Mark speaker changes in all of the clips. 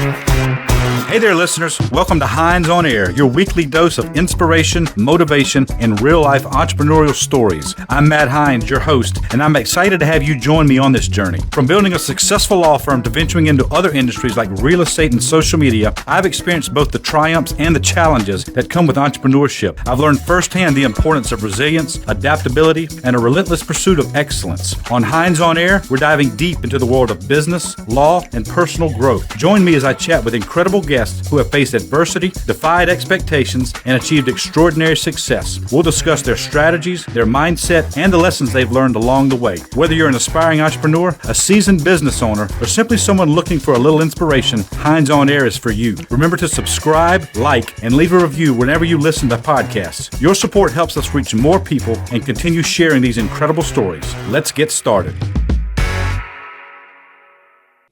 Speaker 1: Hey there, listeners. Welcome to Hines on Air, your weekly dose of inspiration, motivation, and real-life entrepreneurial stories. I'm Matt Hines, your host, and I'm excited to have you join me on this journey. From building a successful law firm to venturing into other industries like real estate and social media, I've experienced both the triumphs and the challenges that come with entrepreneurship. I've learned firsthand the importance of resilience, adaptability, and a relentless pursuit of excellence. On Hines on Air, we're diving deep into the world of business, law, and personal growth. Join me as I chat with incredible guests who have faced adversity, defied expectations, and achieved extraordinary success. We'll discuss their strategies, their mindset, and the lessons they've learned along the way. Whether you're an aspiring entrepreneur, a seasoned business owner, or simply someone looking for a little inspiration, Hines on Air is for you. Remember to subscribe, like, and leave a review whenever you listen to podcasts. Your support helps us reach more people and continue sharing these incredible stories. Let's get started.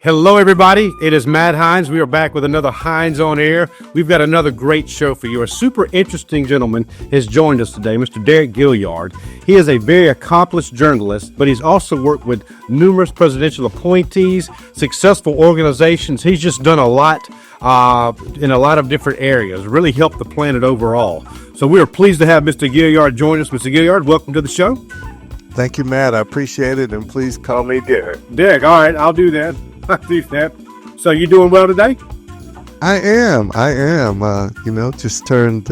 Speaker 2: Hello, everybody. It is Matt Hines. We are back with another Hines on Air. We've got another great show for you. A super interesting gentleman has joined us today, Mr. Deric Gillard. He is a very accomplished journalist, but he's also worked with numerous presidential appointees, successful organizations. He's just done a lot in a lot of different areas, really helped the planet overall. So we are pleased to have Mr. Gilliard join us. Mr. Gilliard, welcome to the show.
Speaker 3: Thank you, Matt. I appreciate it, and please call me Deric.
Speaker 2: Deric, all right, I'll do that. So you doing well today?
Speaker 3: I am. Just turned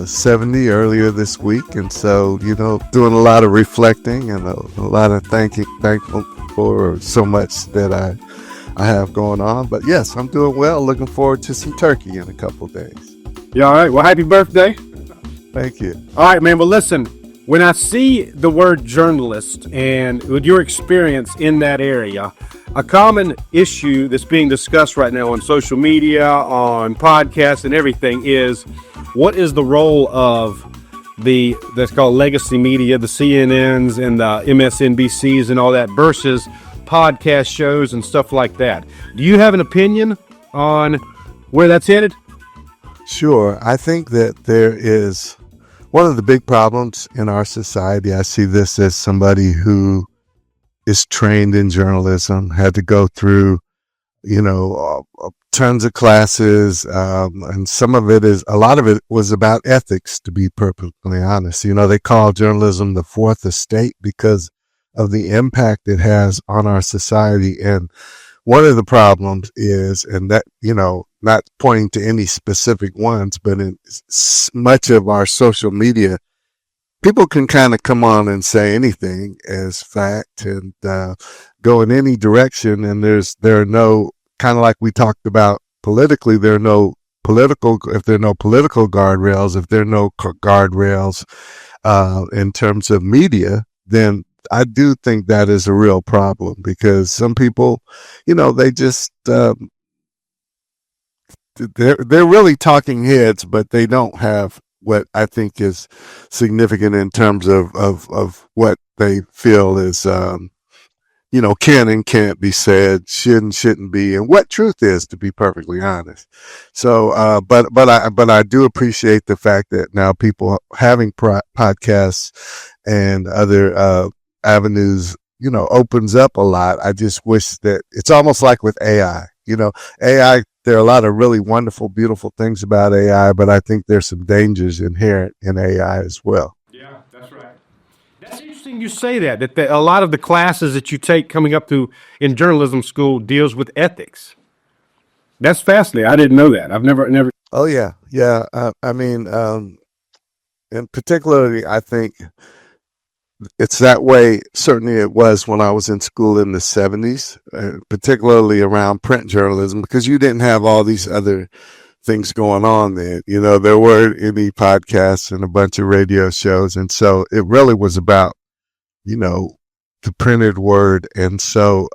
Speaker 3: 70 earlier this week. And so, doing a lot of reflecting and a lot of thankful for so much that I have going on. But yes, I'm doing well. Looking forward to some turkey in a couple of days.
Speaker 2: Yeah, all right. Well, happy birthday.
Speaker 3: Thank you.
Speaker 2: All right, man. Well, listen, when I see the word journalist and with your experience in that area, a common issue that's being discussed right now on social media, on podcasts and everything is what is the role of that's called legacy media, the CNNs and the MSNBCs and all that versus podcast shows and stuff like that. Do you have an opinion on where that's headed?
Speaker 3: Sure. I think that there is one of the big problems in our society. I see this as somebody who is trained in journalism, had to go through, tons of classes, and a lot of it was about ethics, to be perfectly honest. They call journalism the fourth estate because of the impact it has on our society. And one of the problems is, and that, not pointing to any specific ones, but in much of our social media, people can kind of come on and say anything as fact and go in any direction. And there are no, kind of like we talked about politically, if there are no political guardrails, if there are no guardrails in terms of media, then I do think that is a real problem because some people, they just, they're really talking heads, but they don't have what I think is significant in terms of what they feel is, can and can't be said, shouldn't be, and what truth is, to be perfectly honest. So, but I do appreciate the fact that now people having podcasts and other avenues, opens up a lot. I just wish that it's almost like with AI, AI. There are a lot of really wonderful, beautiful things about AI, but I think there's some dangers inherent in AI as well.
Speaker 2: Yeah, that's right. That's interesting you say that a lot of the classes that you take coming up through in journalism school deals with ethics. That's fascinating. I didn't know that. I've never.
Speaker 3: Oh, yeah. Yeah. And particularly, I think it's that way. Certainly it was when I was in school in the 70s, particularly around print journalism, because you didn't have all these other things going on then. There weren't any podcasts and a bunch of radio shows. And so it really was about, the printed word. And so,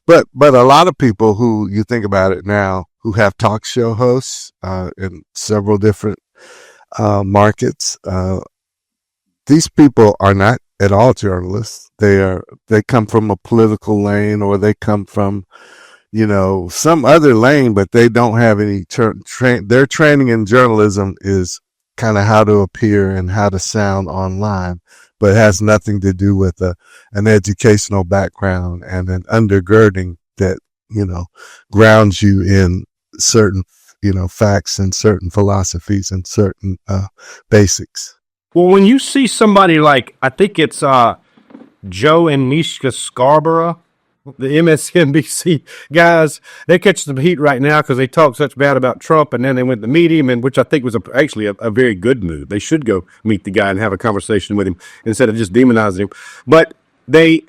Speaker 3: but a lot of people who you think about it now, who have talk show hosts, in several different, markets, these people are not at all journalists. They come from a political lane, or they come from, some other lane, but they don't have any their training in journalism is kind of how to appear and how to sound online, but it has nothing to do with an educational background and an undergirding that, grounds you in certain, facts and certain philosophies and certain basics.
Speaker 2: Well, when you see somebody like, I think it's Joe and Mishka Scarborough, the MSNBC guys, they catch some heat right now because they talk such bad about Trump, and then they went to meet him, and which I think was actually a very good move. They should go meet the guy and have a conversation with him instead of just demonizing him. But they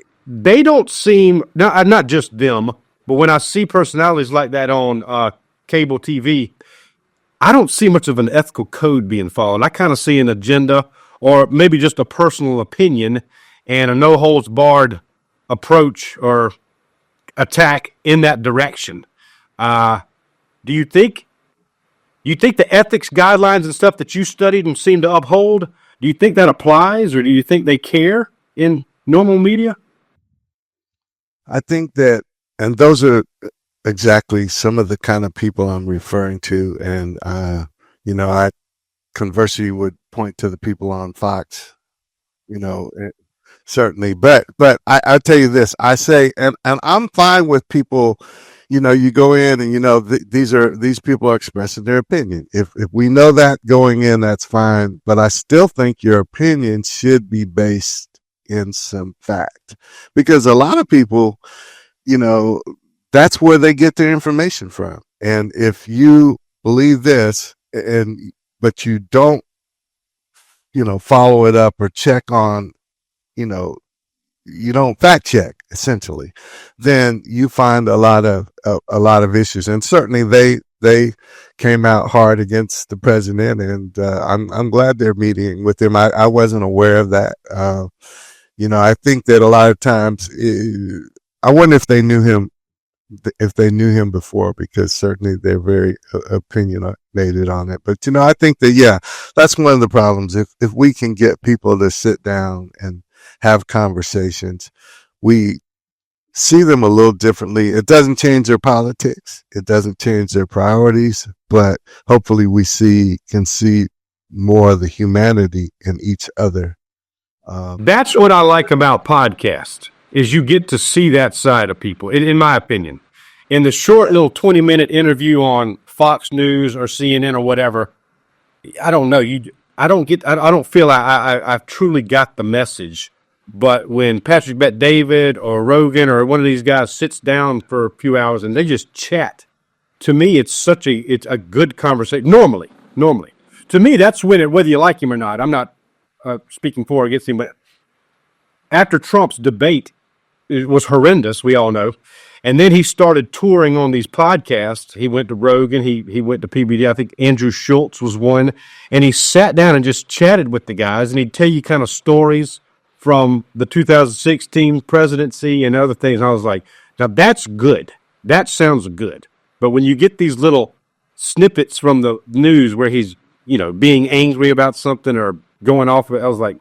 Speaker 2: don't seem, not just them, but when I see personalities like that on cable TV, I don't see much of an ethical code being followed. I kind of see an agenda or maybe just a personal opinion and a no-holds-barred approach or attack in that direction. Do you think the ethics guidelines and stuff that you studied and seem to uphold, do you think that applies, or do you think they care in normal media?
Speaker 3: I think that, and those are exactly some of the kind of people I'm referring to. And, I conversely would point to the people on Fox, certainly. But I'll tell you this, I say, and I'm fine with people, you go in and, these people are expressing their opinion. If we know that going in, that's fine. But I still think your opinion should be based in some fact, because a lot of people, that's where they get their information from. And if you believe this but you don't, follow it up or check on, you don't fact check essentially, then you find a lot of issues. And certainly they came out hard against the president, and I'm glad they're meeting with him. I wasn't aware of that. I think that a lot of times, I wonder if they knew him before, because certainly they're very opinionated on it. But, I think that, that's one of the problems. If we can get people to sit down and have conversations, we see them a little differently. It doesn't change their politics. It doesn't change their priorities, but hopefully we can see more of the humanity in each other.
Speaker 2: That's what I like about podcasts, is you get to see that side of people, in my opinion. In the short little 20-minute interview on Fox News or CNN or whatever, I don't know. I don't feel I've truly got the message. But when Patrick Bet-David or Rogan or one of these guys sits down for a few hours and they just chat, to me it's a good conversation. Normally, to me that's whether you like him or not. I'm not speaking for or against him, but after Trump's debate, it was horrendous, we all know. And then he started touring on these podcasts. He went to Rogan. He went to PBD. I think Andrew Schultz was one. And he sat down and just chatted with the guys. And he'd tell you kind of stories from the 2016 presidency and other things. And I was like, now that's good. That sounds good. But when you get these little snippets from the news where he's, being angry about something or going off of it, I was like,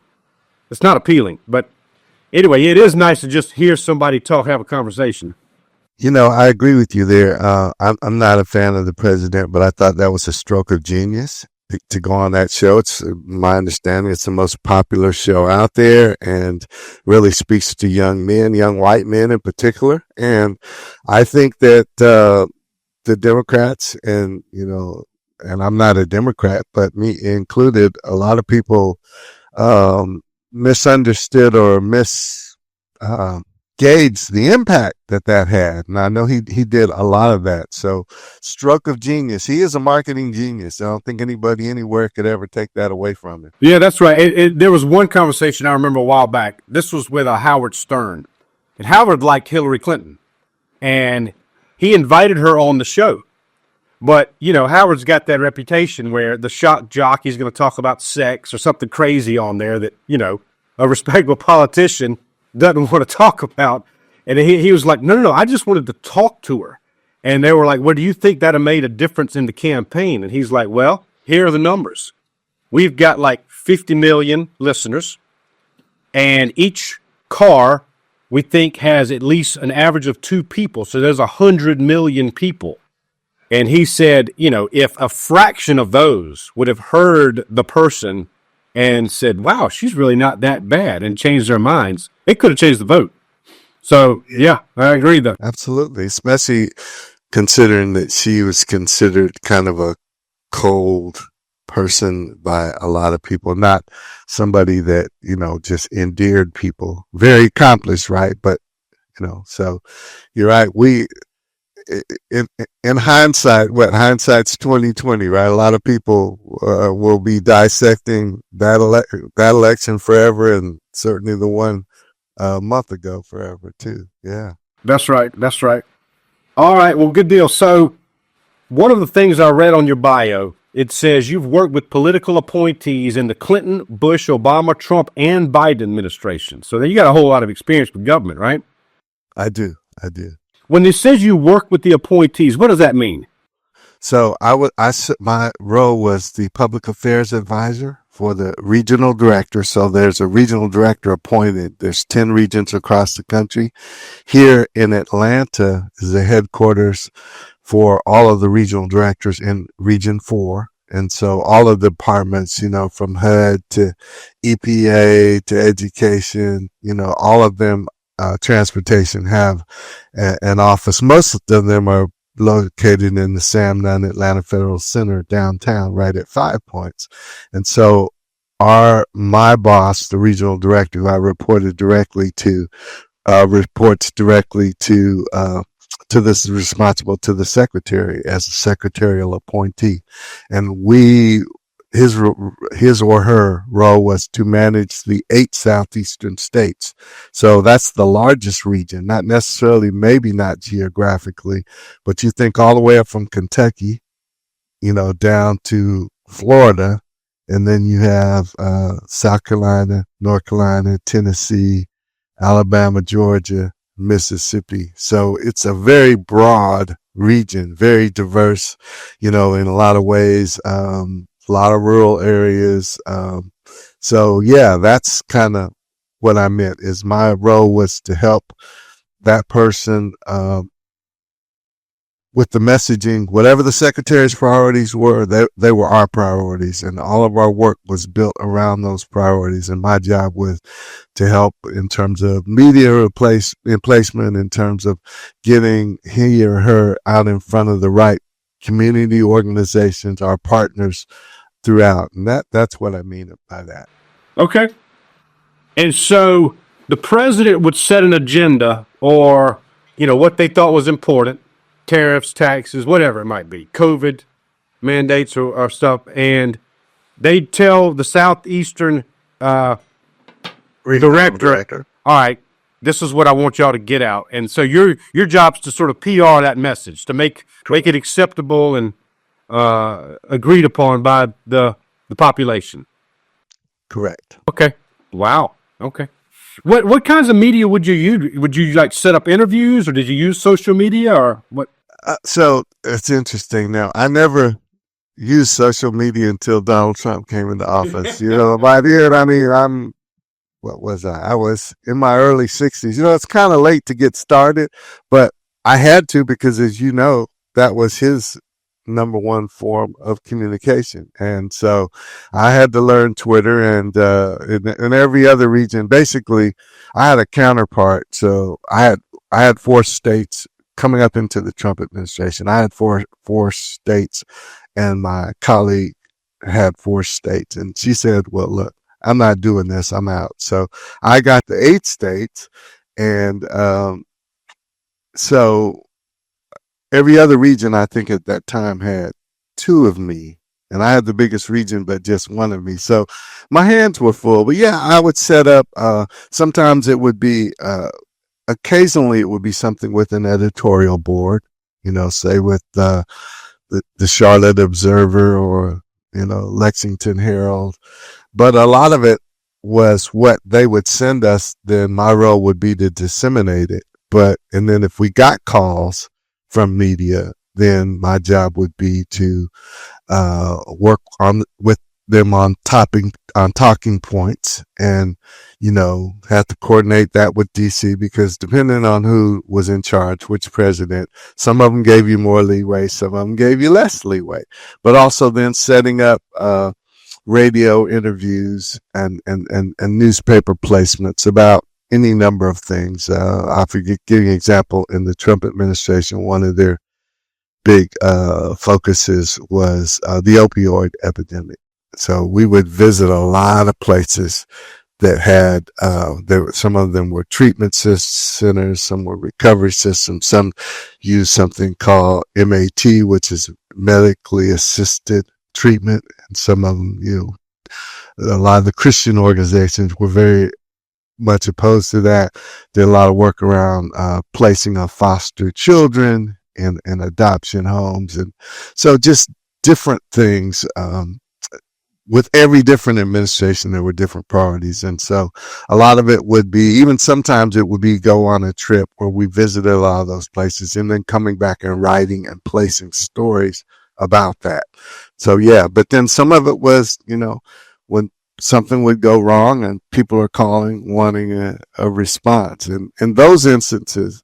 Speaker 2: it's not appealing. But anyway, it is nice to just hear somebody talk, have a conversation.
Speaker 3: I agree with you there. I'm not a fan of the president, but I thought that was a stroke of genius to go on that show. It's my understanding it's the most popular show out there and really speaks to young men, young white men in particular. And I think that the Democrats and I'm not a Democrat, but me included, a lot of people misunderstood or gauged the impact that had. And I know he did a lot of that. So stroke of genius. He is a marketing genius. I don't think anybody anywhere could ever take that away from him.
Speaker 2: Yeah, that's right. There was one conversation I remember a while back. This was with Howard Stern. And Howard liked Hillary Clinton. And he invited her on the show. But, Howard's got that reputation where the shock jockey's going to talk about sex or something crazy on there that, a respectable politician doesn't want to talk about. And he was like, no, I just wanted to talk to her. And they were like, well, do you think that have made a difference in the campaign? And he's like, well, here are the numbers. We've got like 50 million listeners, and each car we think has at least an average of 2 people. So there's 100 million people. And he said, if a fraction of those would have heard the person and said, wow, she's really not that bad, and changed their minds, it could have changed the vote. So, yeah, I agree, though.
Speaker 3: Absolutely. Especially considering that she was considered kind of a cold person by a lot of people, not somebody that, just endeared people. Very accomplished, right? But, so you're right. In hindsight, hindsight's 2020, right? A lot of people will be dissecting that election forever, and certainly the one a month ago forever too. Yeah.
Speaker 2: That's right. All right. Well, good deal. So one of the things I read on your bio, it says you've worked with political appointees in the Clinton, Bush, Obama, Trump, and Biden administration. So you got a whole lot of experience with government, right?
Speaker 3: I do.
Speaker 2: When it says you work with the appointees, what does that mean?
Speaker 3: So my role was the public affairs advisor for the regional director. So there's a regional director appointed. There's 10 regions across the country. Here in Atlanta is the headquarters for all of the regional directors in Region 4. And so all of the departments, from HUD to EPA to education, all of them, transportation have an office. Most of them are located in the Sam Nunn Atlanta Federal Center downtown, right at 5 Points. And so my boss, the regional director, who I reported directly to, reports directly to this responsible to the secretary as a secretarial appointee. And his or her role was to manage the 8 southeastern states. So that's the largest region, not necessarily, maybe not geographically, but you think all the way up from Kentucky, down to Florida, and then you have South Carolina, North Carolina, Tennessee, Alabama, Georgia, Mississippi. So it's a very broad region, very diverse, in a lot of ways. A lot of rural areas. So yeah, that's kind of what I meant, is my role was to help that person, with the messaging, whatever the secretary's priorities were, they were our priorities, and all of our work was built around those priorities. And my job was to help in terms of media placement, in terms of getting he or her out in front of the right community organizations, our partners throughout. And that's what I mean by that.
Speaker 2: Okay. And so the president would set an agenda, or, what they thought was important, tariffs, taxes, whatever it might be, COVID mandates or stuff. And they'd tell the Southeastern director, all right, this is what I want y'all to get out. And so your job's to sort of PR that message, to make it acceptable and agreed upon by the population.
Speaker 3: Correct.
Speaker 2: Okay. Wow. Okay. What kinds of media would you use? Would you set up interviews, or did you use social media, or what?
Speaker 3: So it's interesting. Now, I never used social media until Donald Trump came into office. By then, what was I? I was in my early 60s. It's kind of late to get started, but I had to, because as you know, that was his number one form of communication. And so I had to learn Twitter, and in every other region, basically I had a counterpart. So I had 4 states coming up into the Trump administration. I had four states, and my colleague had 4 states. And she said, well, look, I'm not doing this. I'm out. So I got the 8 states. And so every other region, I think at that time, had 2 of me. And I had the biggest region, but just 1 of me. So my hands were full. But yeah, I would set up, sometimes it would be, occasionally it would be something with an editorial board, say with the Charlotte Observer or, Lexington Herald. But a lot of it was what they would send us. Then my role would be to disseminate it. And then if we got calls from media, then my job would be to work with them on talking points, and have to coordinate that with DC, because depending on who was in charge, which president, some of them gave you more leeway, some of them gave you less leeway. But also then setting up radio interviews and newspaper placements about any number of things. I forget, giving an example, in the Trump administration, one of their big focuses was the opioid epidemic. So we would visit a lot of places that had some of them were treatment centers, some were recovery systems, some used something called MAT, which is medically assisted treatment, and some of them, a lot of the Christian organizations were very much opposed to that. Did a lot of work around placing of foster children in adoption homes, and so just different things. With every different administration, there were different priorities. And so a lot of it would be, even sometimes it would be go on a trip where we visited a lot of those places and then coming back and writing and placing stories about that. So yeah, but then some of it was, when something would go wrong and people are calling, wanting a response. And in those instances,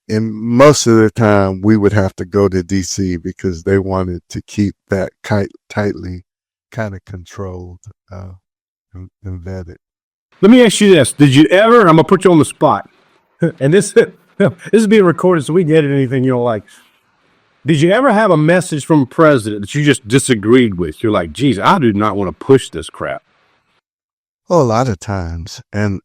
Speaker 3: in most of the time, we would have to go to DC because they wanted to keep that tightly kind of controlled and vetted.
Speaker 2: Let me ask you this. Did you ever, I'm going to put you on the spot, and this is being recorded so we can edit anything you don't like. Did you ever have a message from a president that you just disagreed with? You're like, geez, I do not want to push this crap.
Speaker 3: Oh, a lot of times. And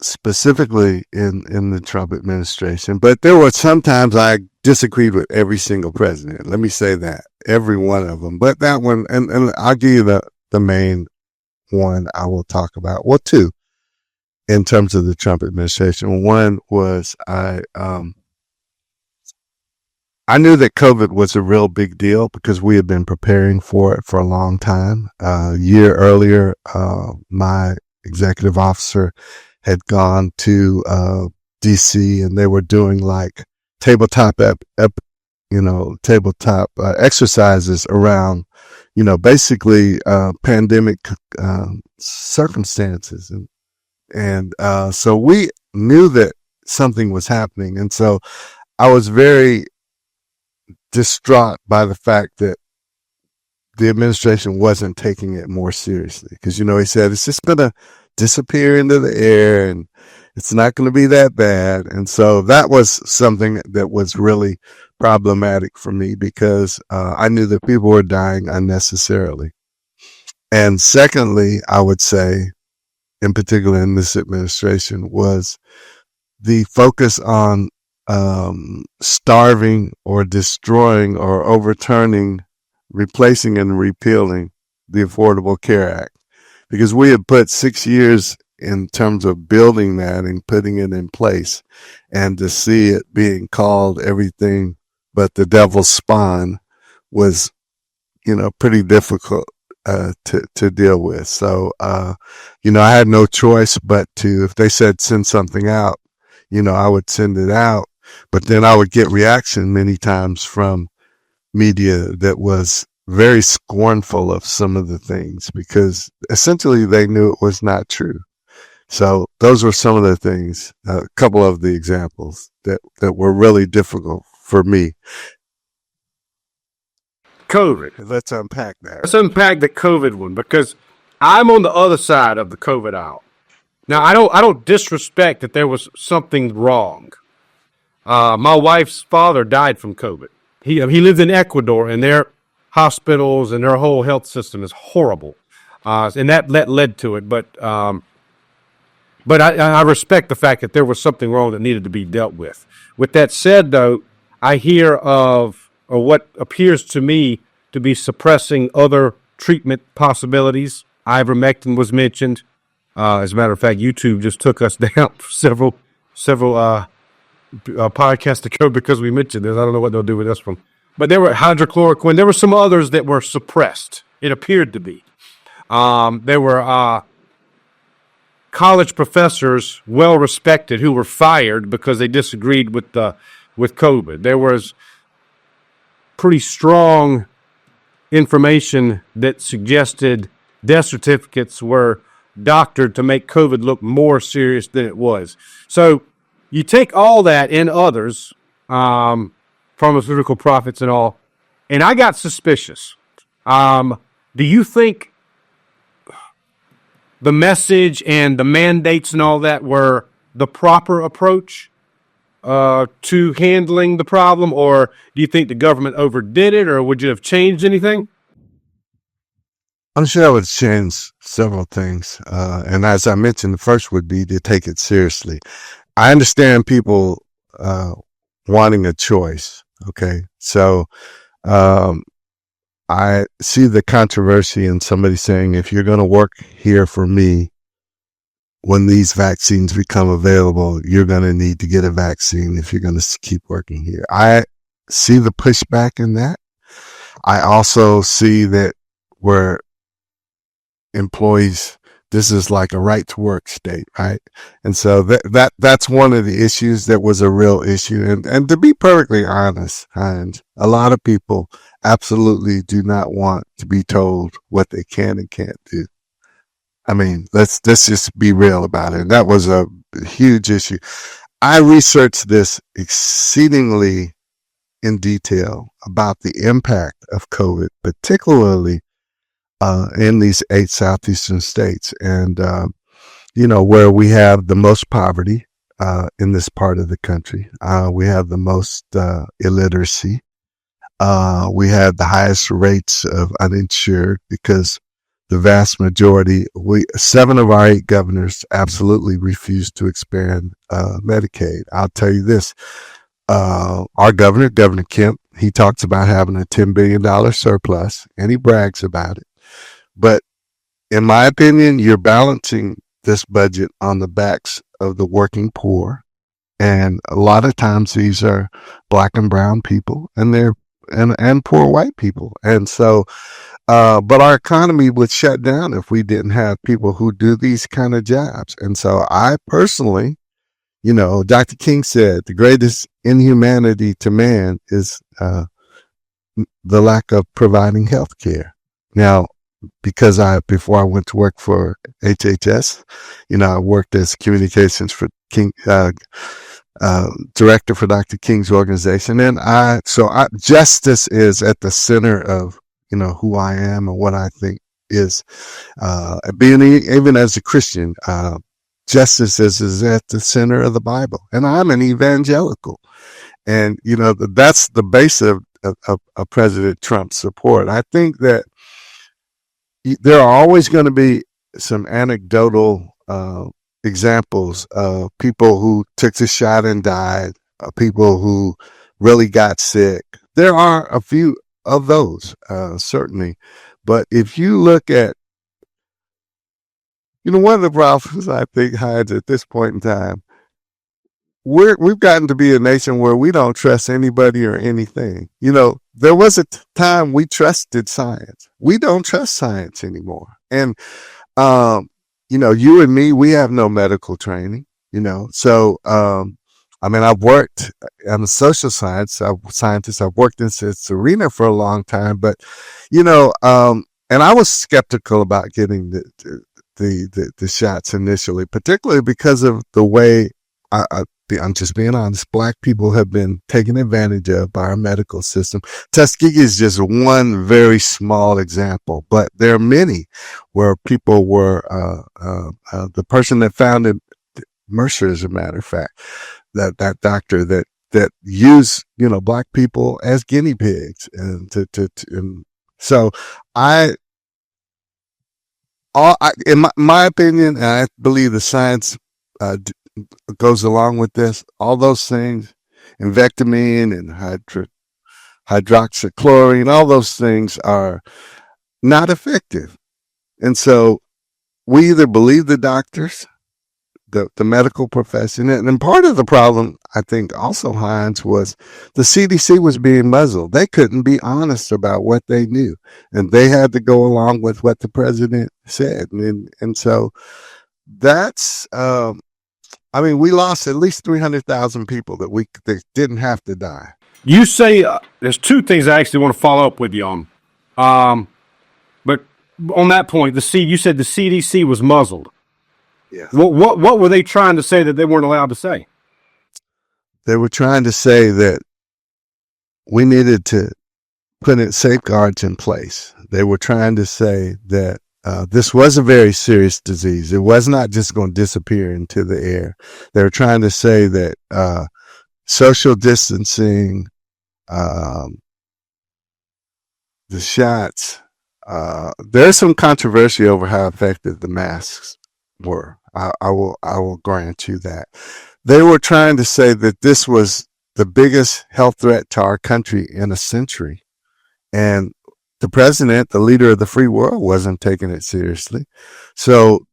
Speaker 3: specifically in the Trump administration, but there were sometimes I disagreed with every single president. Let me say that, every one of them. But that one, and I'll give you the main one I will talk about. Well, two, in terms of the Trump administration. One was I knew that COVID was a real big deal because we had been preparing for it for a long time. A year earlier, my executive officer had gone to DC, and they were doing like tabletop exercises around, basically pandemic circumstances, and so we knew that something was happening, and so I was very distraught by the fact that the administration wasn't taking it more seriously, because he said it's just gonna disappear into the air and it's not going to be that bad. And so that was something that was really problematic for me because I knew that people were dying unnecessarily. And secondly, I would say, in particular in this administration, was the focus on starving or destroying or overturning, replacing and repealing the Affordable Care Act. Because we had put 6 years in terms of building that and putting it in place, and to see it being called everything but the devil's spawn was, pretty difficult to deal with. So, I had no choice but to, if they said send something out, I would send it out, but then I would get reaction many times from media that was very scornful of some of the things because essentially they knew it was not true. So those were some of the things, a couple of the examples that were really difficult for me.
Speaker 2: COVID.
Speaker 3: Let's unpack that.
Speaker 2: Let's unpack the COVID one, because I'm on the other side of the COVID aisle. Now, I don't disrespect that there was something wrong. My wife's father died from COVID. He lived in Ecuador, and their hospitals and their whole health system is horrible, and that led to it. But I respect the fact that there was something wrong that needed to be dealt with. With that said, though, I hear of what appears to me to be suppressing other treatment possibilities. Ivermectin was mentioned. As a matter of fact, YouTube just took us down several podcasts ago because we mentioned this. I don't know what they'll do with this one. But there were hydrochloroquine. There were some others that were suppressed. It appeared to be. There were college professors, well respected, who were fired because they disagreed with COVID. There was pretty strong information that suggested death certificates were doctored to make COVID look more serious than it was. So you take all that and others, pharmaceutical profits and all, and I got suspicious. Do you think the message and the mandates and all that were the proper approach? to handling the problem, or do you think the government overdid it, or would you have changed anything?
Speaker 3: I'm sure I would change several things. And as I mentioned, the first would be to take it seriously. I understand people wanting a choice. Okay. So I see the controversy in somebody saying, if you're going to work here for me, when these vaccines become available, you're going to need to get a vaccine if you're going to keep working here. I see the pushback in that. I also see that where employees, this is like a right to work state, right? And so that's one of the issues that was a real issue. And to be perfectly honest, Hines, a lot of people absolutely do not want to be told what they can and can't do. I mean, let's just be real about it. And that was a huge issue. I researched this exceedingly in detail about the impact of COVID, particularly in these 8 southeastern states, and where we have the most poverty in this part of the country. We have the most illiteracy. We have the highest rates of uninsured, because the vast majority, 7 of our 8 governors absolutely refused to expand Medicaid. I'll tell you this, our governor, Governor Kemp, he talks about having a $10 billion surplus, and he brags about it. But in my opinion, you're balancing this budget on the backs of the working poor. And a lot of times these are black and brown people, and they're and poor white people. And so, but our economy would shut down if we didn't have people who do these kind of jobs. And so I personally, Dr. King said the greatest inhumanity to man is the lack of providing health care. Now, because before I went to work for HHS, I worked as communications for King, director for Dr. King's organization. And justice is at the center of, who I am and what I think is, even as a Christian, justice is at the center of the Bible. And I'm an evangelical. And, that's the base of President Trump's support. I think that there are always going to be some anecdotal examples of people who took the shot and died, people who really got sick. There are a few of those, certainly. But if you look at, one of the problems I think hides at this point in time, we've gotten to be a nation where we don't trust anybody or anything. There was a time we trusted science. We don't trust science anymore. And, you and me, we have no medical training, So, I've worked, I'm a social scientist. I've worked in this arena for a long time, but, and I was skeptical about getting the shots initially, particularly because of the way I'm just being honest, Black people have been taken advantage of by our medical system. Tuskegee is just one very small example, but there are many where people were, the person that founded Mercer, as a matter of fact, that doctor that used, Black people as guinea pigs. And so in my opinion, and I believe the science, goes along with this, all those things, invectamine and hydroxychloroquine, all those things are not effective. And so we either believe the doctors, the medical profession, and part of the problem, I think also, Hines, was the CDC was being muzzled. They couldn't be honest about what they knew, and they had to go along with what the president said. And so that's, we lost at least 300,000 people that didn't have to die.
Speaker 2: You say there's 2 things I actually want to follow up with you on. But on that point, you said the CDC was muzzled.
Speaker 3: Yes.
Speaker 2: What were they trying to say that they weren't allowed to say?
Speaker 3: They were trying to say that we needed to put safeguards in place. They were trying to say that this was a very serious disease. It was not just going to disappear into the air. They were trying to say that social distancing, the shots. There's some controversy over how effective the masks were. I will grant you that. They were trying to say that this was the biggest health threat to our country in a century. And the president, the leader of the free world, wasn't taking it seriously. So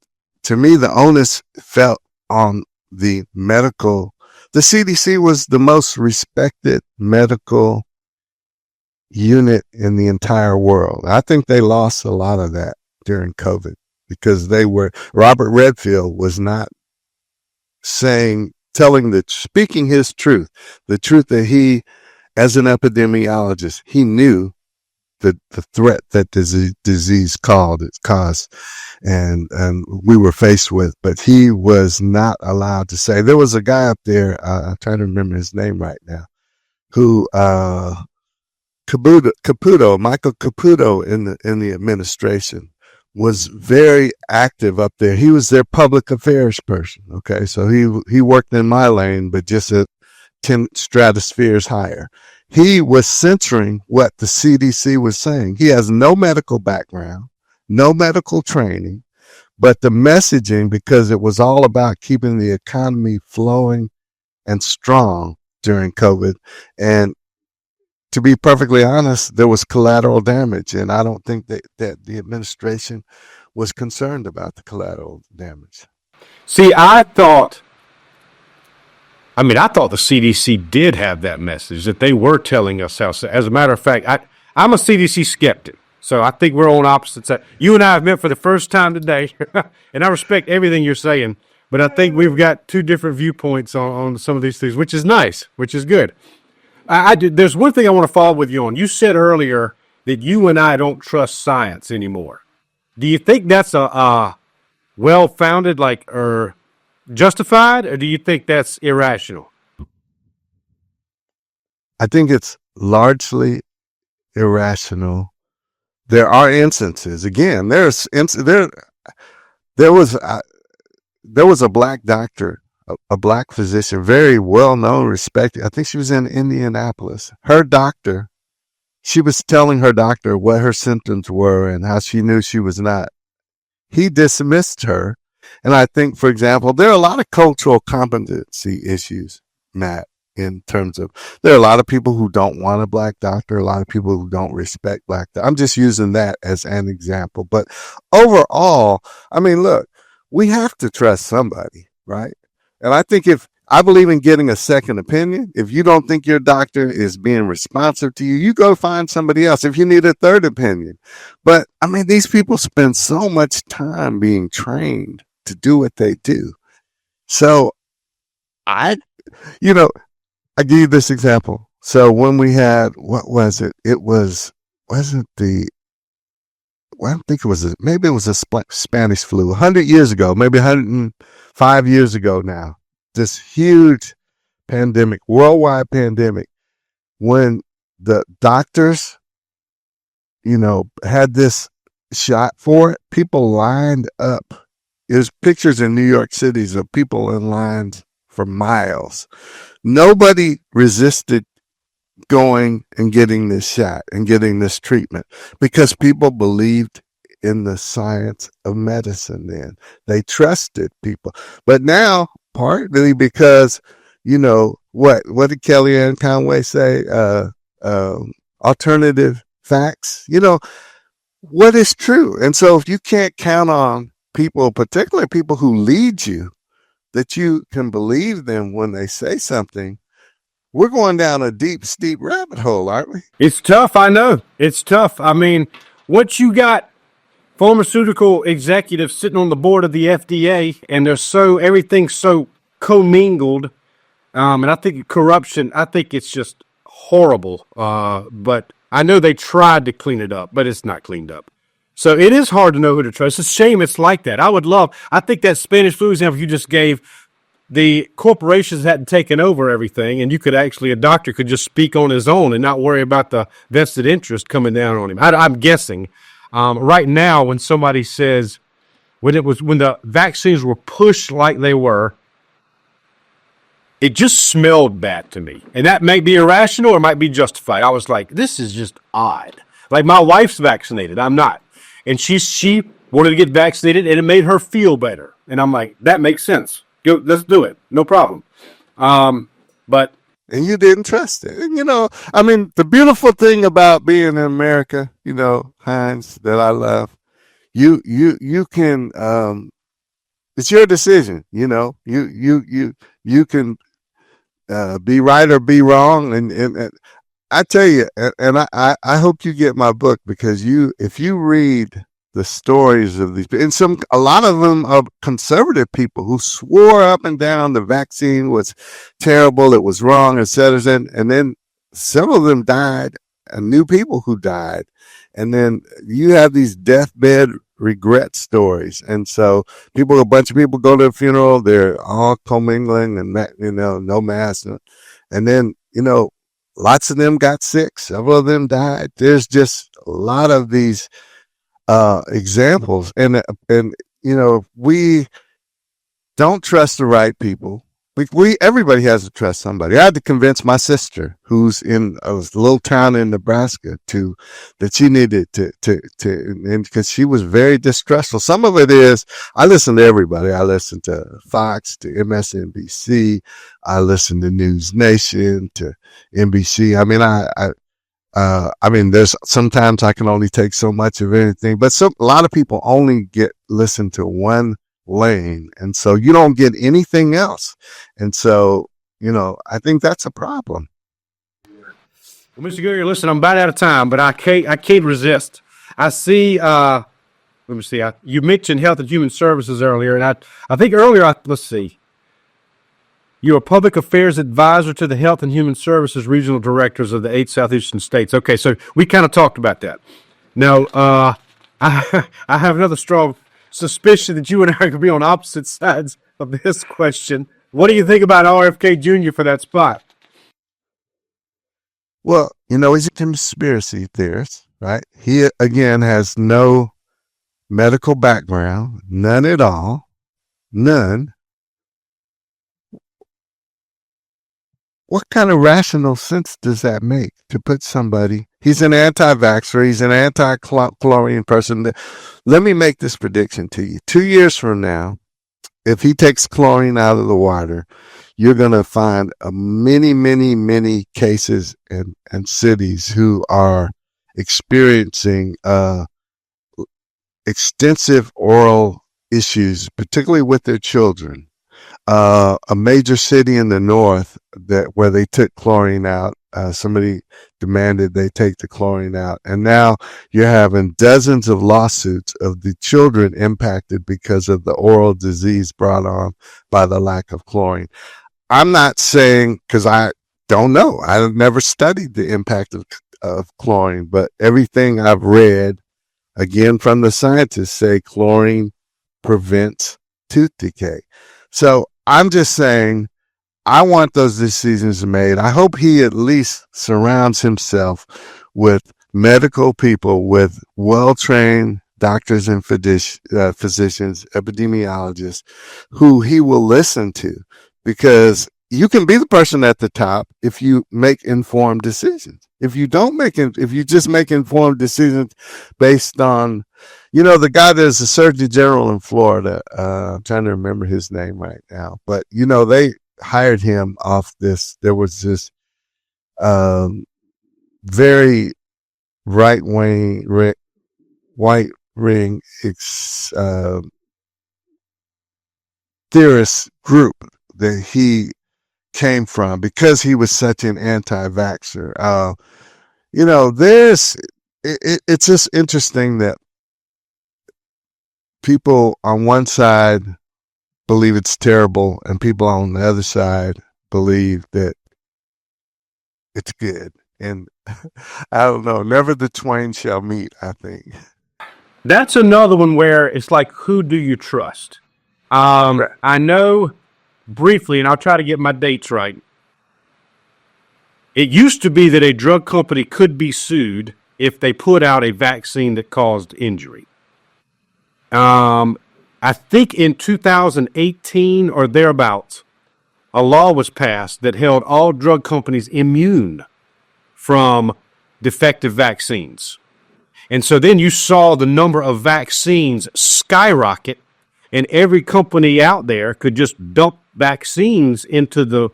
Speaker 3: to me, the onus fell on the medical. The CDC was the most respected medical unit in the entire world. I think they lost a lot of that during COVID because Robert Redfield was not speaking his truth, the truth that he, as an epidemiologist, he knew the threat that disease caused and we were faced with, but he was not allowed to say. There was a guy up there, I'm trying to remember his name right now, who, Michael Caputo in the administration was very active up there. He was their public affairs person. Okay. So he worked in my lane, but just at 10 stratospheres higher. He was censoring what the CDC was saying. He has no medical background, no medical training, but the messaging, because it was all about keeping the economy flowing and strong during COVID. And to be perfectly honest, there was collateral damage, and I don't think that the administration was concerned about the collateral damage.
Speaker 2: See, I thought the CDC did have that message, that they were telling us how. As a matter of fact, I'm a CDC skeptic, so I think we're on opposite sides. You and I have met for the first time today, and I respect everything you're saying, but I think we've got two different viewpoints on some of these things, which is nice, which is good. There's one thing I want to follow with you on. You said earlier that you and I don't trust science anymore. Do you think that's a well-founded, or justified, or do you think that's irrational?
Speaker 3: I think it's largely irrational. There are instances. Again, there was a black doctor, a black physician, very well known, respected. I think she was in Indianapolis. She was telling her doctor what her symptoms were and how she knew she was not. He dismissed her. And I think, for example, there are a lot of cultural competency issues, Matt, in terms of, there are a lot of people who don't want a black doctor, a lot of people who don't respect black doctors. I'm just using that as an example. But overall, look, we have to trust somebody, right? And I think I believe in getting a second opinion. If you don't think your doctor is being responsive to you, you go find somebody else if you need a third opinion. But these people spend so much time being trained to do what they do. So I give you this example. So when we had, what was it? Maybe it was a Spanish flu 100 years ago, maybe 105 years ago now. This huge pandemic, worldwide pandemic, when the doctors, had this shot for it, people lined up. There's pictures in New York City of people in lines for miles. Nobody resisted going and getting this shot and getting this treatment because people believed in the science of medicine then. They trusted people. But now, partly because, what did Kellyanne Conway say? Alternative facts, what is true. And so if you can't count on people, particularly people who lead you, that you can believe them when they say something, we're going down a deep, steep rabbit hole, aren't we?
Speaker 2: It's tough. I know. It's tough. Once you got pharmaceutical executives sitting on the board of the FDA and everything's so commingled, and I think corruption, I think it's just horrible. But I know they tried to clean it up, but it's not cleaned up. So it is hard to know who to trust. It's a shame it's like that. I think that Spanish flu example you just gave, the corporations hadn't taken over everything, and a doctor could just speak on his own and not worry about the vested interest coming down on him. I'm guessing. Right now, when somebody says, when the vaccines were pushed like they were, it just smelled bad to me. And that may be irrational or might be justified. I was like, this is just odd. Like, my wife's vaccinated. I'm not. And she wanted to get vaccinated, and it made her feel better. And I'm like, that makes sense. Go, let's do it. No problem. But
Speaker 3: And you didn't trust it. And, I mean, the beautiful thing about being in America, Hines, that I love, you can, it's your decision, you can, be right or be wrong. And I tell you, and I hope you get my book, because if you read the stories of these, and a lot of them are conservative people who swore up and down the vaccine was terrible, it was wrong, etc. And then several of them died, and new people who died. And then you have these deathbed regret stories. And so a bunch of people go to the funeral, they're all commingling and, no mask. And then, lots of them got sick. Several of them died. There's just a lot of these examples. And we don't trust the right people. Everybody has to trust somebody. I had to convince my sister, who's in a little town in Nebraska, that she needed to, and because she was very distrustful. Some of it is, I listen to everybody. I listen to Fox, to MSNBC. I listen to News Nation, to NBC. I mean, there's sometimes I can only take so much of anything, but a lot of people only listen to one lane, and so you don't get anything else. And so, I think that's a problem.
Speaker 2: Well, Mr. Gilliard, listen, I'm about out of time, but I can't resist. I see, let me see, you mentioned Health and Human Services earlier, and I think earlier, let's see, you're a public affairs advisor to the Health and Human Services regional directors of the 8 southeastern states. Okay, so we kind of talked about that. Now, I have another strong suspicion that you and I could be on opposite sides of this question. What do you think about RFK Jr. for that spot?
Speaker 3: Well, he's a conspiracy theorist, right? He, again, has no medical background, none at all, none. What kind of rational sense does that make to put somebody? He's an anti-vaxxer. He's an anti-chlorine person. Let me make this prediction to you. 2 years from now, if he takes chlorine out of the water, you're going to find many, many, many cases and cities who are experiencing extensive oral issues, particularly with their children. A major city in the north where they took chlorine out, somebody demanded they take the chlorine out, and now you're having dozens of lawsuits of the children impacted because of the oral disease brought on by the lack of chlorine. I'm not saying, because I don't know, I've never studied the impact of chlorine, but everything I've read, again from the scientists, say chlorine prevents tooth decay. So I'm just saying, I want those decisions made. I hope he at least surrounds himself with medical people, with well-trained doctors and physicians, epidemiologists, who he will listen to, because you can be the person at the top if you make informed decisions. If you just make informed decisions based on, the guy that's the Surgeon General in Florida, I'm trying to remember his name right now, but they hired him off this. There was this very right-wing, white-ring theorist group that he came from, because he was such an anti-vaxxer. It's just interesting that people on one side believe it's terrible and people on the other side believe that it's good. And I don't know, never the twain shall meet, I think.
Speaker 2: That's another one where it's like, who do you trust? I know briefly, and I'll try to get my dates right. It used to be that a drug company could be sued if they put out a vaccine that caused injury. I think in 2018 or thereabouts, a law was passed that held all drug companies immune from defective vaccines. And so then you saw the number of vaccines skyrocket, and every company out there could just dump vaccines into the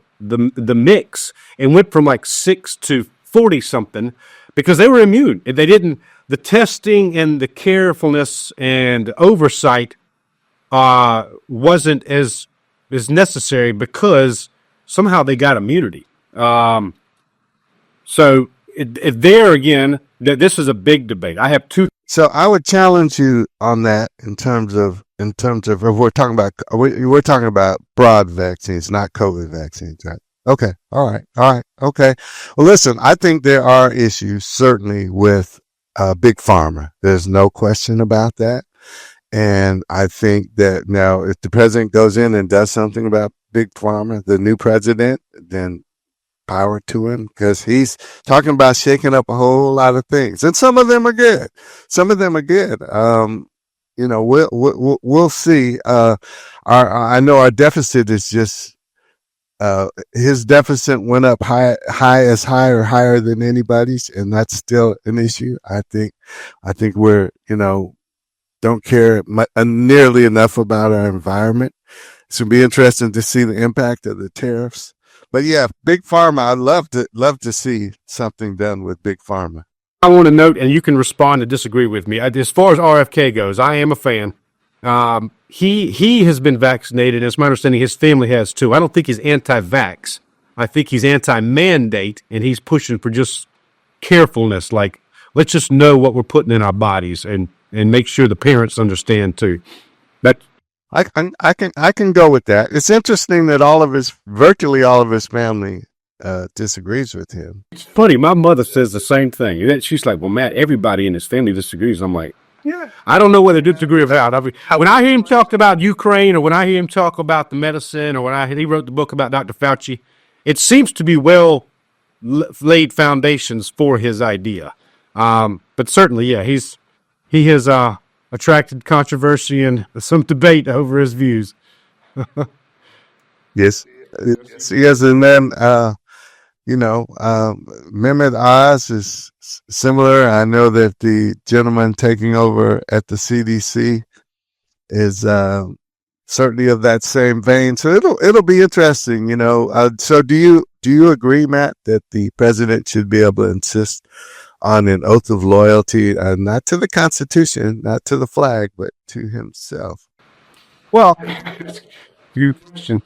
Speaker 2: mix, and went from like 6 to 40 something because they were immune. They didn't, the testing and the carefulness and oversight wasn't as necessary because somehow they got immunity. So there again, this is a big debate. I have two.
Speaker 3: So I would challenge you on that in terms of if we're talking about broad vaccines, not COVID vaccines, right? Okay. All right. Okay. Well, listen, I think there are issues certainly with big pharma. There's no question about that. And I think that now if the president goes in and does something about big pharma, the new president, then power to him, because he's talking about shaking up a whole lot of things, and some of them are good. We'll see. I know our deficit is just his deficit went up higher than anybody's, and that's still an issue. I think we're don't care nearly enough about our environment. It's gonna be interesting to see the impact of the tariffs. But yeah, big pharma, I'd love to see something done with big pharma.
Speaker 2: I want to note, and you can respond and disagree with me. As far as RFK goes, I am a fan. He has been vaccinated, and it's my understanding his family has too. I don't think he's anti-vax. I think he's anti-mandate, and he's pushing for just carefulness. Like, let's just know what we're putting in our bodies, and make sure the parents understand too. That
Speaker 3: I can go with that. It's interesting that virtually all of his family disagrees with him.
Speaker 2: It's funny. My mother says the same thing. She's like, "Well, Matt, everybody in his family disagrees." I'm like, "Yeah, I don't know whether they disagree or not." When I hear him talk about Ukraine, or when I hear him talk about the medicine, or he wrote the book about Dr. Fauci, it seems to be well laid foundations for his idea. But certainly, yeah, he has attracted controversy and some debate over his views.
Speaker 3: Yes, and then Mehmet Oz is similar. I know that the gentleman taking over at the CDC is certainly of that same vein. So it'll be interesting, So do you agree, Matt, that the president should be able to insist on an oath of loyalty, not to the Constitution, not to the flag, but to himself?
Speaker 2: Well, good question.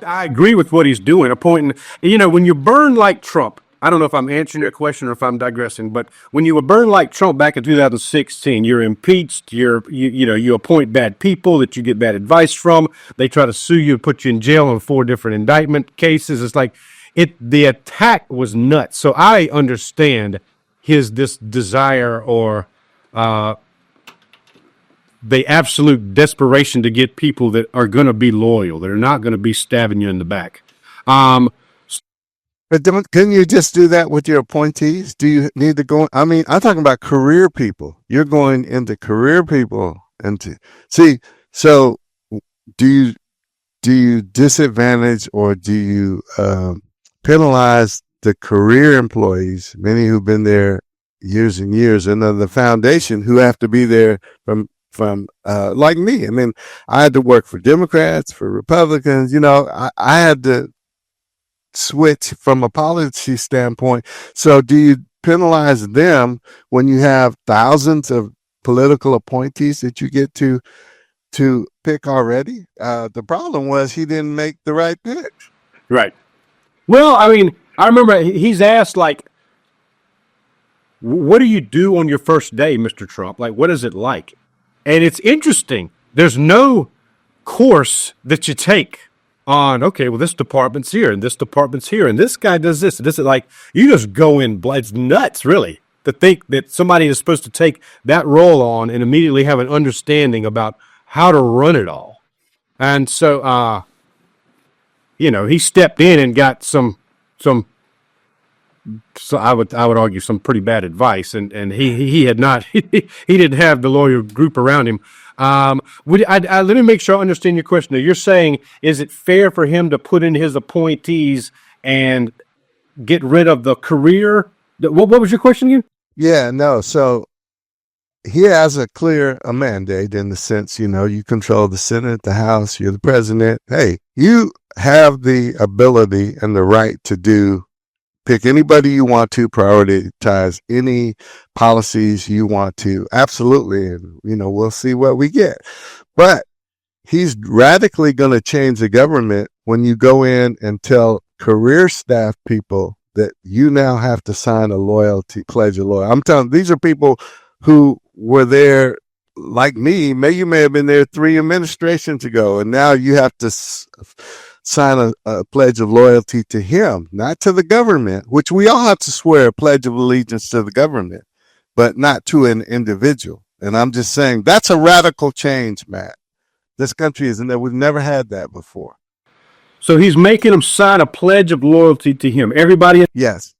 Speaker 2: I agree with what he's doing. Appointing, when you burn like Trump, I don't know if I'm answering your question or if I'm digressing, but when you were burned like Trump back in 2016, you're impeached. You appoint bad people that you get bad advice from. They try to sue you and put you in jail on 4 different indictment cases. It's like the attack was nuts. So I understand this desire or the absolute desperation to get people that are going to be loyal, that are not going to be stabbing you in the back.
Speaker 3: But couldn't you just do that with your appointees? Do you need to go? I mean, I'm talking about career people. You're going into career people so do you disadvantage or do you penalize the career employees, many who've been there years and years, and then the foundation who have to be there from like me? I mean, I had to work for Democrats, for Republicans. I had to switch from a policy standpoint. So do you penalize them when you have thousands of political appointees that you get to pick already? The problem was he didn't make the right pick.
Speaker 2: Right. Well, I mean, I remember he's asked, like, what do you do on your first day, Mr. Trump? Like, what is it like? And it's interesting. There's no course that you take on, okay, well, this department's here and this department's here and this guy does this. And this is like, you just go in, it's nuts, really, to think that somebody is supposed to take that role on and immediately have an understanding about how to run it all. And so, he stepped in and got some so I would argue some pretty bad advice, and he had not he didn't have the lawyer group around him. Let me make sure I understand your question. Now, you're saying, is it fair for him to put in his appointees and get rid of the career? What was your question again?
Speaker 3: Yeah, no. So he has a mandate in the sense, you control the Senate, the House, you're the president. Hey, you have the ability and the right to pick anybody you want to, prioritize any policies you want to. Absolutely. And, we'll see what we get. But he's radically going to change the government when you go in and tell career staff people that you now have to sign a pledge of loyalty. I'm telling these are people who were there like me. You may have been there 3 administrations ago, and now you have to sign a pledge of loyalty to him, not to the government, which we all have to swear a pledge of allegiance to the government, but not to an individual. And I'm just saying that's a radical change, Matt. This country we've never had that before.
Speaker 2: So he's making them sign a pledge of loyalty to him. Everybody?
Speaker 3: Yes.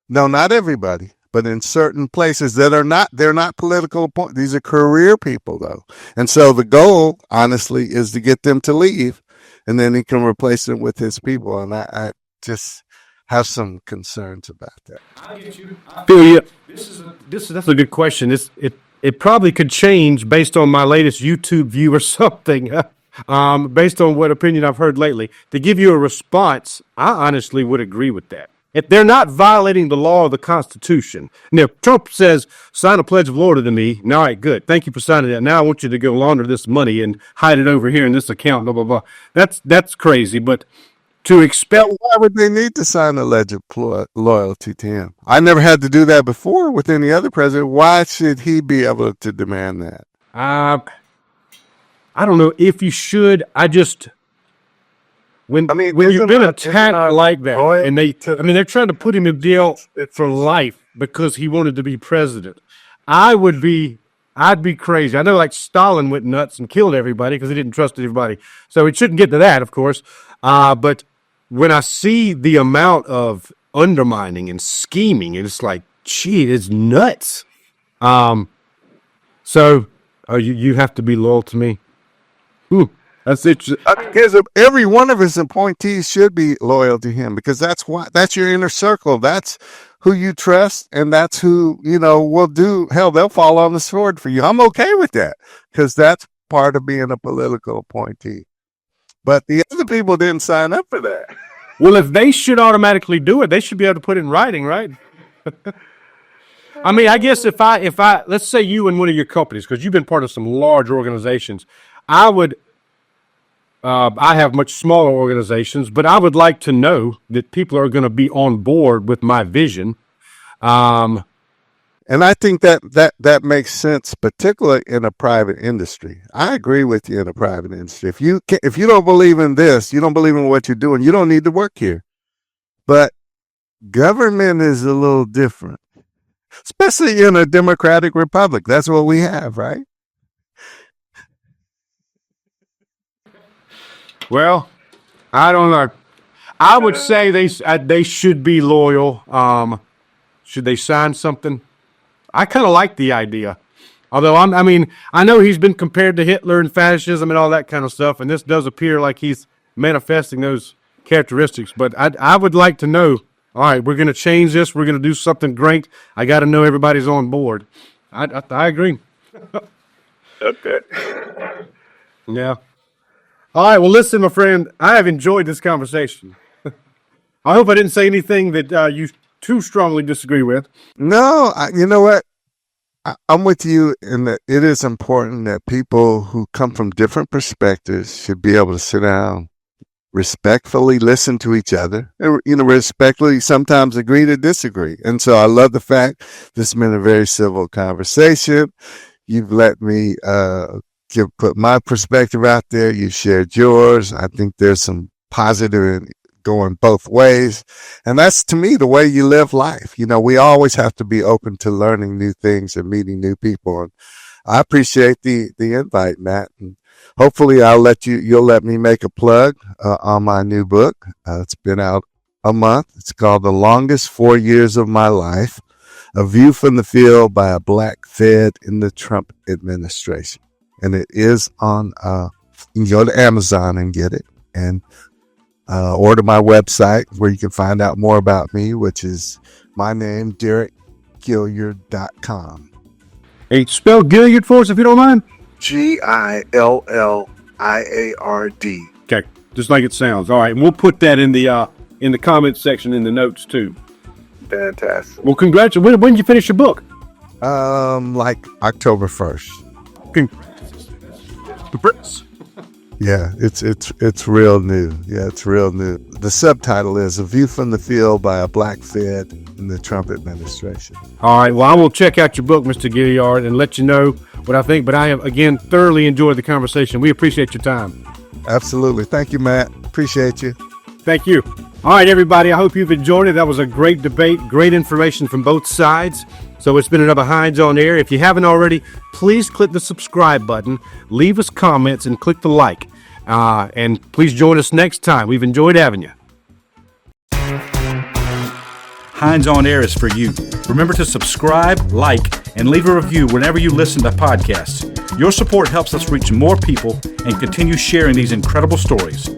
Speaker 3: No, not everybody, but in certain places they're not political appointees. These are career people, though. And so the goal, honestly, is to get them to leave, and then he can replace them with his people. And I just have some concerns about that.
Speaker 2: I get you. I feel you. That's a good question. It probably could change based on my latest YouTube view or something. Based on what opinion I've heard lately. To give you a response, I honestly would agree with that. If they're not violating the law of the Constitution. Now, Trump says, sign a pledge of loyalty to me. All right, good. Thank you for signing that. Now I want you to go launder this money and hide it over here in this account, blah, blah, blah. That's crazy. But to expel...
Speaker 3: Why would they need to sign a pledge of loyalty to him? I never had to do that before with any other president. Why should he be able to demand that?
Speaker 2: I don't know if you should. When you've been attacked like that, and they're trying to put him in jail for life because he wanted to be president. I'd be crazy. I know, like Stalin went nuts and killed everybody because he didn't trust everybody. So it shouldn't get to that, of course. But when I see the amount of undermining and scheming, it's like, gee, it's nuts. So you have to be loyal to me.
Speaker 3: That's it. Because every one of his appointees should be loyal to him, because that's your inner circle. That's who you trust, and that's who, will do. Hell, they'll fall on the sword for you. I'm okay with that, because that's part of being a political appointee. But the other people didn't sign up for that.
Speaker 2: Well, if they should automatically do it, they should be able to put it in writing, right? I mean, I guess if I let's say you and one of your companies, because you've been part of some large organizations, I have much smaller organizations, but I would like to know that people are going to be on board with my vision.
Speaker 3: And I think that makes sense, particularly in a private industry. I agree with you in a private industry. If you don't believe in this, you don't believe in what you're doing, you don't need to work here. But government is a little different, especially in a democratic republic. That's what we have, right?
Speaker 2: Well, I don't know. I would say they should be loyal. Should they sign something? I kind of like the idea. Although, I know he's been compared to Hitler and fascism and all that kind of stuff, and this does appear like he's manifesting those characteristics. But I would like to know, all right, we're going to change this. We're going to do something great. I got to know everybody's on board. I agree.
Speaker 3: Okay.
Speaker 2: Yeah. All right, well, listen, my friend, I have enjoyed this conversation. I hope I didn't say anything that you too strongly disagree with.
Speaker 3: No, you know what? I'm with you in that it is important that people who come from different perspectives should be able to sit down, respectfully listen to each other, and, respectfully sometimes agree to disagree. And so I love the fact this has been a very civil conversation. You've let me put my perspective out there. You shared yours. I think there's some positive in going both ways. And that's, to me, the way you live life. We always have to be open to learning new things and meeting new people. And I appreciate the invite, Matt. And hopefully you'll let me make a plug on my new book. It's been out a month. It's called The Longest 4 Years of My Life, A View from the Field by a Black Fed in the Trump Administration. And it is on, you can go to Amazon and get it, and order my website where you can find out more about me, which is my name, DericGillard.com.
Speaker 2: Hey, spell Gilliard for us if you don't mind.
Speaker 3: Gilliard.
Speaker 2: Okay, just like it sounds. All right, and we'll put that in the comments section in the notes too.
Speaker 3: Fantastic.
Speaker 2: Well, congratulations. When did you finish your book?
Speaker 3: Like October 1st.
Speaker 2: Congrats.
Speaker 3: Yeah, it's real new. Yeah, it's real new. The subtitle is A View from the Field by a Black Fed in the Trump Administration.
Speaker 2: All right, well, I will check out your book, Mr. Gilliard, and let you know what I think. But I have, again, thoroughly enjoyed the conversation. We appreciate your time.
Speaker 3: Absolutely. Thank you, Matt. Appreciate you.
Speaker 2: Thank you. All right, everybody, I hope you've enjoyed it. That was a great debate, great information from both sides. So it's been another Hines on Air. If you haven't already, please click the subscribe button, leave us comments, and click the like. And please join us next time. We've enjoyed having you.
Speaker 1: Hines on Air is for you. Remember to subscribe, like, and leave a review whenever you listen to podcasts. Your support helps us reach more people and continue sharing these incredible stories.